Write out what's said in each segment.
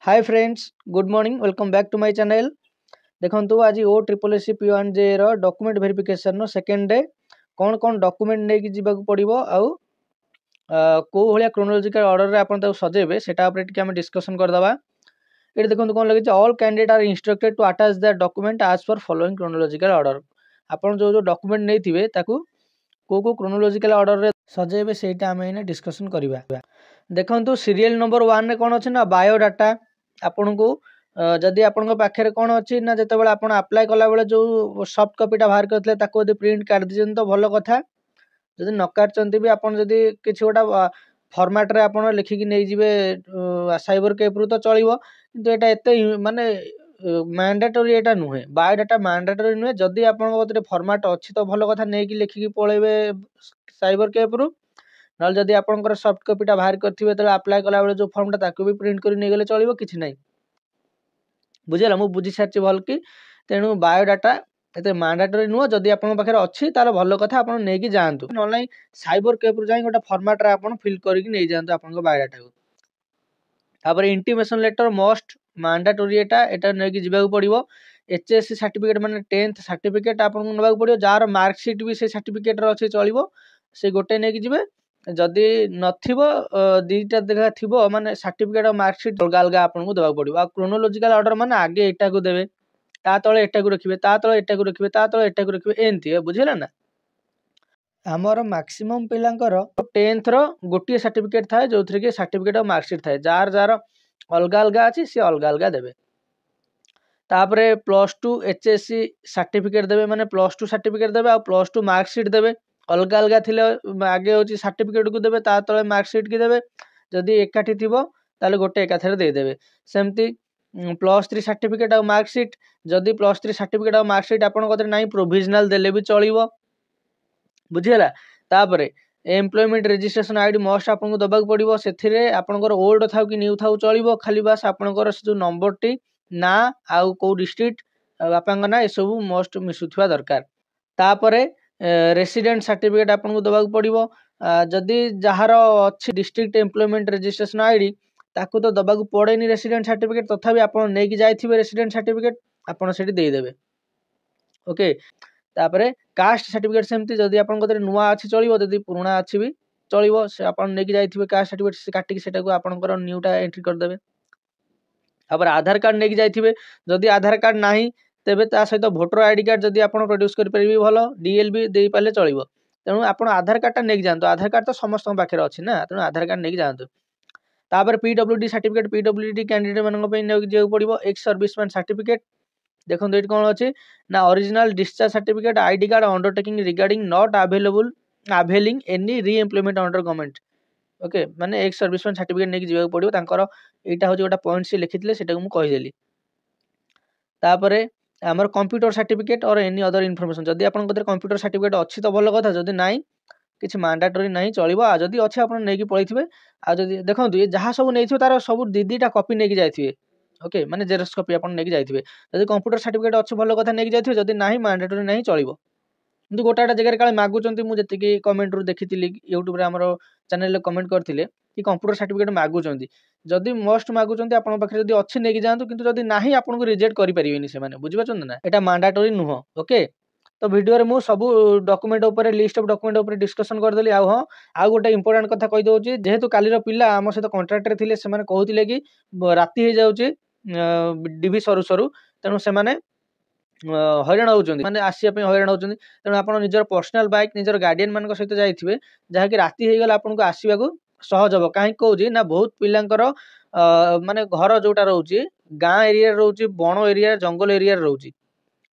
Hi friends, good morning, welcome back to my channel. देखो आज O triple S P1 J document verification second day कौन कौन document नहीं जावाक पड़ो आउ कौ भाया क्रोनोलॉजिकल ऑर्डर रे आपन सजेबे सेटा उपरे टिके हम डिस्कशन करदबा। ये देखो कौन लगे all candidate are instructed to attach the document as per following chronological order. आपन जो डॉक्यूमेंट नहीं थिबे ताकू को क्रोनोलॉजिकल ऑर्डर रे सजेबे सेटा हम एने डिस्कशन करबा। देखो सीरियल नंबर 1 रे कौन अछि ना बायोडाटा। आपन को जदि आपन पाखे कौन अच्छी ना जिते आप अप्लाई कला बेले जो सॉफ्ट कॉपीटा बाहर करते प्रिंट काट दीजिए तो भल कथा। जदि न काटचंती भी आपन जदि किछि गोटा फॉर्मेट रे आपन लिखिकी नै जिवे साइबर कैफ रु तो चलिबो, किंतु एटा एते माने मैंडेटरी एटा नुहे। बायोडाटा मैंडेटरी नुहे। जदि आपन कतरे फॉर्मेट अछि तो भल कथा नै कि लिखिकी पळेबे साइबर कैफ रु, नल जदि आपनकर सॉफ्ट कॉपीटा बाहर करथिबे त अप्लाई कला बेले जो फॉर्मटा ताकू भी प्रिंट करी नै गेले चलिबो, किछि नै। बुझेला मु बुझी सारछि भल कि तेणु बायोडाटा एते मैंडेटरी नुह। जदि आपन पाखे अछि तार भल कथा आपन नै कि जानतु, नलै साइबर कैफ रु जाई गोटा फॉर्मेट रे आपन फिल करिक नै जानतु आपन बायोडाटा को। तापर इंटीमेशन लेटर मस्ट मैंडेटरी एटा नै कि जिबाक पड़िबो। एचएससी सर्टिफिकेट माने 10th सर्टिफिकेट आपन नबाक पड़िबो। जार मार्कशीट भी से सर्टिफिकेट रो अछि चलिबो, से गोटे नै कि जिबे। जदि नथिबो दीटा देखा थिबो माने सर्टिफिकेट और मार्कशीट अलग अलग आपन को देबाक पड़िबो। आ क्रोनोलॉजिकल ऑर्डर माने आगे एटा को देबे, ता तळे एटा को रखिबे, ता तळे एटा को रखिबे, ता तळे एटा को रखिबे, एंती बुझिला ना। हमर मैक्सिमम पिलांकर 10th रो गोटिए सर्टिफिकेट थाए जोथरे के सर्टिफिकेट और मार्कशीट थाए। जार जार अलग अलग अछि से अलग अलग देबे। तापरे +2 एचएससी सर्टिफिकेट देबे माने +2 सर्टिफिकेट देबे आ +2 मार्कशीट देबे। अलग अलग थिले आगे होची सर्टिफिकेट को देबे, ता तळे मार्कशीट की देबे। जदि एकाठी थिबो ताले गोटे एकाथरे दे देबे। सेमती +3 सर्टिफिकेट और मार्कशीट, जदि +3 सर्टिफिकेट और मार्कशीट आपन कतरे नाही प्रोविजनल देले भी चलिबो, बुझिला। तापरे एम्प्लॉयमेंट रजिस्ट्रेशन आईडी मस्ट आपन को दबाक पड़िबो। सेथिरे आपनकर ओल्ड थाउ कि न्यू थाउ चलिबो, खाली बास आपनकर जो नंबर टी ना आउ को डिस्ट्रिक्ट बापांग ना ए सब मस्ट मिसुथवा दरकार। तापरे रेसिडेंट सर्टिफिकेट आपन को दबाक पड़िबो। जदि जहार अछि डिस्ट्रिक्ट एम्प्लॉयमेंट रजिस्ट्रेशन आईडी ताकू तो दबाक पड़ेनी रेसिडेंट सर्टिफिकेट, तथापि आपन नै कि जायथिबे रेसिडेंट सर्टिफिकेट आपन सेठी देई देबे। ओके। तापरे कास्ट सर्टिफिकेट सेमती जदि आपन कतरे नुवा अछि चलिबो, जदि पुराना अछि भी चलिबो। से आपन नै कि जायथिबे कास्ट सर्टिफिकेट से काटिक सेटा को आपनकर न्यूटा एंट्री कर देबे। तापर आधार कार्ड नै कि जायथिबे, जदि आधार कार्ड नाही तेबे ता सहित वोटर आईडी कार्ड जदि आपन प्रोड्यूस करि परिबे भलो, डीएल भी देई पाले चलिबो। तेणु आपन आधार कार्डटा नै कि जानतो, आधार कार्ड तो समस्त पाखे अछि ना, तेणु आधार कार्ड नै कि जानतो। तापर पीडब्ल्यूडी सर्टिफिकेट, पीडब्ल्यूडी कैंडिडेट मानन पे नै जेउ पड़िबो। एक्स सर्विसमैन सर्टिफिकेट देखो एट कौन अच्छी ना original discharge certificate, ID card undertaking regarding not available availing any री एम्प्लॉयमेंट अंडर गवर्नमेंट। ओके माने एक्स सर्विसमैन सर्टिफिकेट नै कि जेउ पड़िबो। तांकर एटा होची गोटा पॉइंट से लिखितले, सेटा को मु कहि देली। तापरे हमर कंप्यूटर सर्टिफिकेट और एनी अदर इन्फॉर्मेशन, जदि आपन कतरे कंप्यूटर सर्टिफिकेट अछि तो भलो कथा, जदि नाही किछि मैंडेटरी नाही चलिबो। आ जदि अछि आपन नै कि पळिथिबे। आ जदि देखंतु ये जहा सब नै थिबे तार सब दीदीटा कॉपी नै कि जायथिबे। ओके माने जेरॉक्स कॉपी आपन नै कि जायथिबे। जदि कंप्यूटर सर्टिफिकेट अछि भलो कथा नै कि जायथिबे, जदि नाही मैंडेटरी नाही चलिबो। किंतु गोटाटा जगह काले मागुचंती, मु जति कमेंट रु देखितिली यूट्यूब रे हमरो चैनल रे कमेंट करथिले कि कंप्यूटर सर्टिफिकेट मागुचंती। जदि मस्ट मागुचंती आपन पाखे जदि अछि नै कि जानतु, किंतु जदि नाही आपन को रिजेक्ट करि परिबेनी से माने, बुझि पाछन ना। एटा मैंडेटरी नुह। ओके तो वीडियो रे मु सब डॉक्यूमेंट ऊपर लिस्ट ऑफ डॉक्यूमेंट ऊपर डिस्कशन कर देली। आउ हां आउ गोटे इंपोर्टेंट कथा कहि दउची, जेहेतु काली रो पिला हम सहित कांट्रैक्ट रे थिले, से माने कहउतिले कि राती हे जाउची डीबी सरू सरू, तेणु से माने हैरान होउचंदी, माने आसिया पे हैरान होउचंदी। तेणु आपन निजर पर्सनल बाइक निजर गार्डियन मान सहित जाइथिबे, जहा कि राती हे गेला आपन को आसीबाकू सहज हबो। काहे कहउची ना बहुत पिलांकर माने घर जोटा रहउची गां एरिया रहउची, बण एरिया जंगल एरिया रहउची,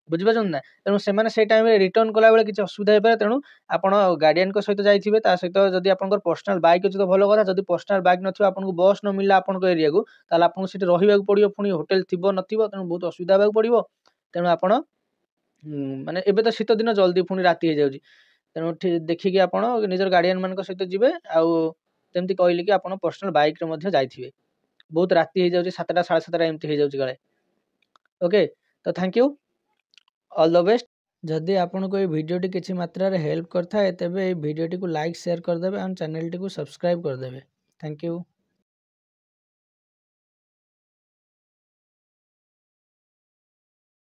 बुझि पाछन ना। तेणु से माने से टाइम रे रिटर्न कला बेले किछ असुविधा हे पारे। तेणु आपन गार्डियन को सहित जाइथिबे, ता सहित जदि आपनकर पर्सनल बाइक अछि तो भलो कथा। जदि पर्सनल बाइक नथिबा, आपन को बस न मिलला आपन को एरिया को, ताले आपन सेठी रहिबाक पड़िबो। पुनी होटल थिबो नथिबो, तेणु बहुत असुविधा हेबाक पड़िबो। तेणु आपन माने एबे तो शीत दिन जल्दी पुनी राती हे जाउची, तेणु देखिकी आपन निजर गार्डियन मान सहित जिबे। आउ तेमती कहले कि आपन पर्सनल बाइक रे मध्ये जाइथिबे। बहुत राती हे जाउची, 7टा 7:30 एमती हे जाउची गाळे। ओके तो thank you, all the best. जदि आपन को ये वीडियो टी किछि मात्रा रे हेल्प करथा है, तेबे ये वीडियो टी को लाइक शेयर कर देबे और चैनल टी को सब्सक्राइब कर देबे। Thank you.